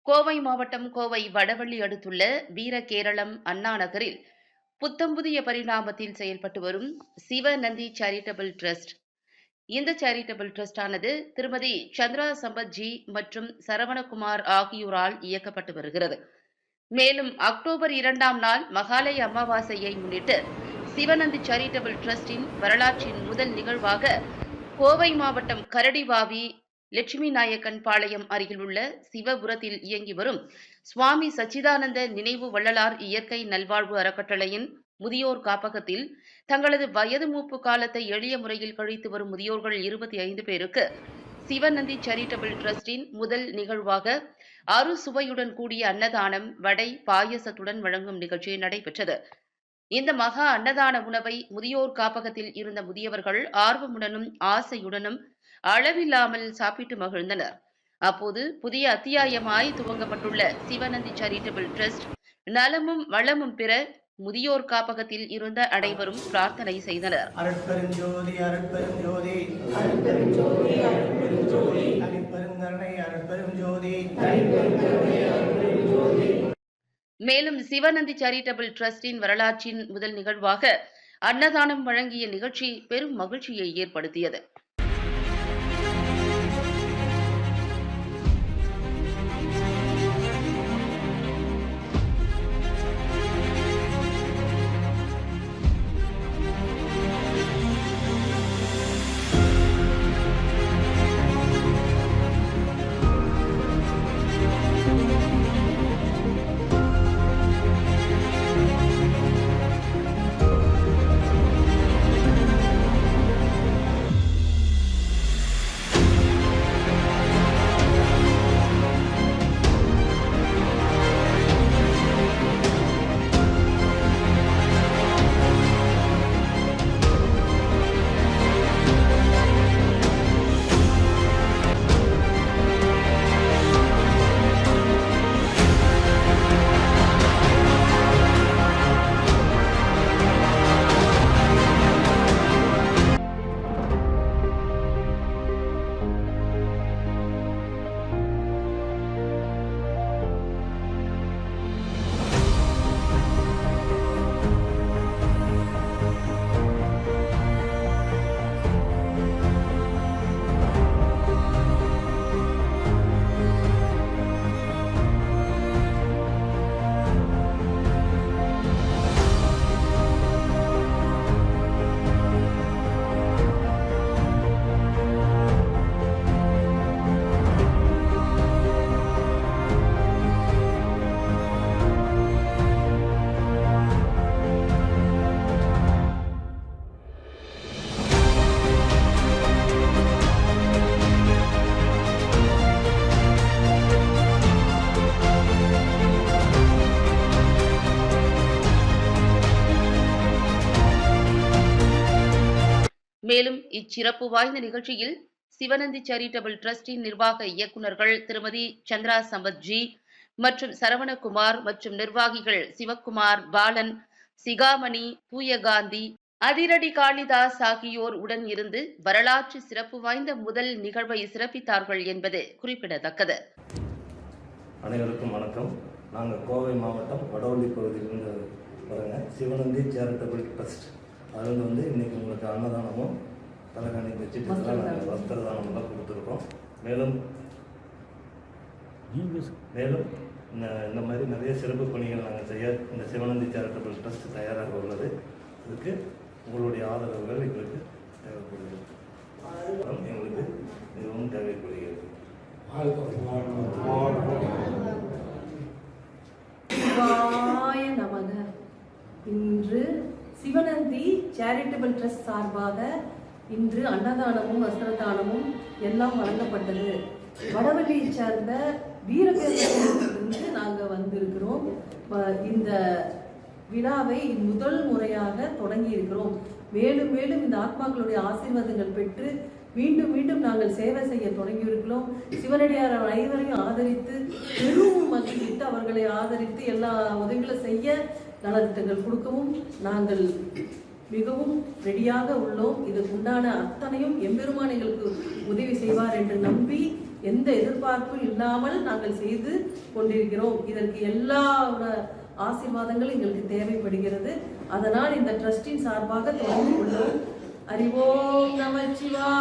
கோவை மாவட்டம் கோவை வடவள்ளி அடுத்துள்ள வீரகேரளம் அண்ணா நகரில் புத்தம் புதிய பரிணாமத்தில் செயல்பட்டு வரும் சிவநந்தி சேரிட்டபிள் ட்ரஸ்ட். இந்த சேரிட்டபிள் ட்ரஸ்டானது திருமதி சந்திரா சம்பத் ஜி மற்றும் சரவணகுமார் ஆகியோரால் இயக்கப்பட்டு வருகிறது. மேலும் அக்டோபர் 2ஆம் நாள் மகாலய அமாவாசையை முன்னிட்டு சிவநந்தி சேரிட்டபிள் ட்ரஸ்டின் வரலாற்றின் முதல் நிகழ்வாக கோவை மாவட்டம் கரடிவாவி லட்சுமி நாயக்கன் பாளையம் அருகில் உள்ள சிவபுரத்தில் இயங்கி வரும் சுவாமி சச்சிதானந்த நினைவு வள்ளலார் இயற்கை நல்வாழ்வு அறக்கட்டளையின் முதியோர் காப்பகத்தில் தங்களது வயது மூப்பு காலத்தை எளிய முறையில் கழித்து வரும் முதியோர்கள் 25 பேருக்கு சிவநந்தி சேரிட்டபிள் ட்ரஸ்டின் முதல் நிகழ்வாக அறுசுவையுடன் கூடிய அன்னதானம், வடை, பாயசத்துடன் வழங்கும் நிகழ்ச்சி நடைபெற்றது. இந்த மகா அன்னதான உணவை முதியோர் காப்பகத்தில் இருந்த முதியவர்கள் ஆர்வமுடனும் ஆசையுடனும் அளவில்லாமல் சாப்பிட்டு மகிழ்ந்தனர். அப்போது புதிய அத்தியாயமாய் துவங்கப்பட்டுள்ள சிவநந்தி சேரிட்டபிள் ட்ரஸ்ட் நலமும் வளமும் பெற முதியோர் காப்பகத்தில் இருந்த அனைவரும் பிரார்த்தனை செய்தனர். மேலும் சிவநந்தி சேரிட்டபிள் ட்ரஸ்டின் வரலாற்றின் முதல் நிகழ்வாக அன்னதானம் வழங்கிய நிகழ்ச்சி பெரும் மகிழ்ச்சியை ஏற்படுத்தியது. மேலும் இச்சிறப்பு வாய்ந்த நிகழ்ச்சியில் சிவநந்தி சேரிட்டபிள் ட்ரஸ்டின் நிர்வாக இயக்குநர்கள் திருமதி சந்திரா சம்பத் ஜி மற்றும் சரவணகுமார் மற்றும் நிர்வாகிகள் சிவக்குமார், பாலன், சிகாமணி, தூயகாந்தி, அதிரடி காளிதாஸ் ஆகியோர் உடன் இருந்து வரலாற்று சிறப்பு வாய்ந்த முதல் நிகழ்வை சிறப்பித்தார்கள் என்பது குறிப்பிடத்தக்கது. அனைவருக்கும் வணக்கம். நாங்கள் கோவை மாவட்டம் வடவள்ளி பகுதியிலிருந்து வரங்க. சிவநந்தி சேரிட்டபிள் ட்ரஸ்ட் அதில் இன்றைக்கி உங்களுக்கு அன்னதானமும் தலைகாணி வச்சுட்டு நாங்கள் வஸ்திர தானமெல்லாம் கொடுத்துருக்கோம். மேலும் இந்த மாதிரி நிறைய சிறப்பு பணிகள் நாங்கள் செய்ய இந்த சிவநந்தி சேரிட்டபிள் ட்ரஸ்ட் தயாராக உள்ளது. இதுக்கு உங்களுடைய ஆதரவுகள் எங்களுக்கு தேவைப்படுகிறது. எங்களுக்கு மிகவும் தேவைப்படுகிறது. இன்று சிவநந்தி சேரிட்டபிள் ட்ரஸ்ட் சார்பாக இன்று அன்னதானமும் வஸ்திரதானமும் எல்லாம் வழங்கப்பட்டது. வடவள்ளியை சேர்ந்த வீரகேரளத்திலிருந்து நாங்கள் வந்திருக்கிறோம். இந்த விழாவை முதல் முறையாக தொடங்கி இருக்கிறோம். மேலும் மேலும் இந்த ஆத்மாக்களுடைய ஆசீர்வாதங்கள் பெற்று மீண்டும் மீண்டும் நாங்கள் சேவை செய்ய தொடங்கியிருக்கிறோம். சிவனடியார் அனைவரையும் ஆதரித்து பெரும் மகிழ்வித்து அவர்களை ஆதரித்து எல்லா உதவிகளும் செய்ய நலத்திட்டங்கள் கொடுக்கவும் நாங்கள் மிகவும் ரெடியாக உள்ளோம். இதுக்குண்டான அத்தனையும் எம்பெருமான் எங்களுக்கு உதவி செய்வார் என்று நம்பி எந்த எதிர்பார்ப்பும் இல்லாமல் நாங்கள் செய்து கொண்டிருக்கிறோம். இதற்கு எல்லா ஆசீர்வாதங்களும் எங்களுக்கு தேவைப்படுகிறது. அதனால் இந்த ட்ரஸ்டின் சார்பாக தொடர்பு கொள்ளும். அறிவோம் நமச்சிவாய.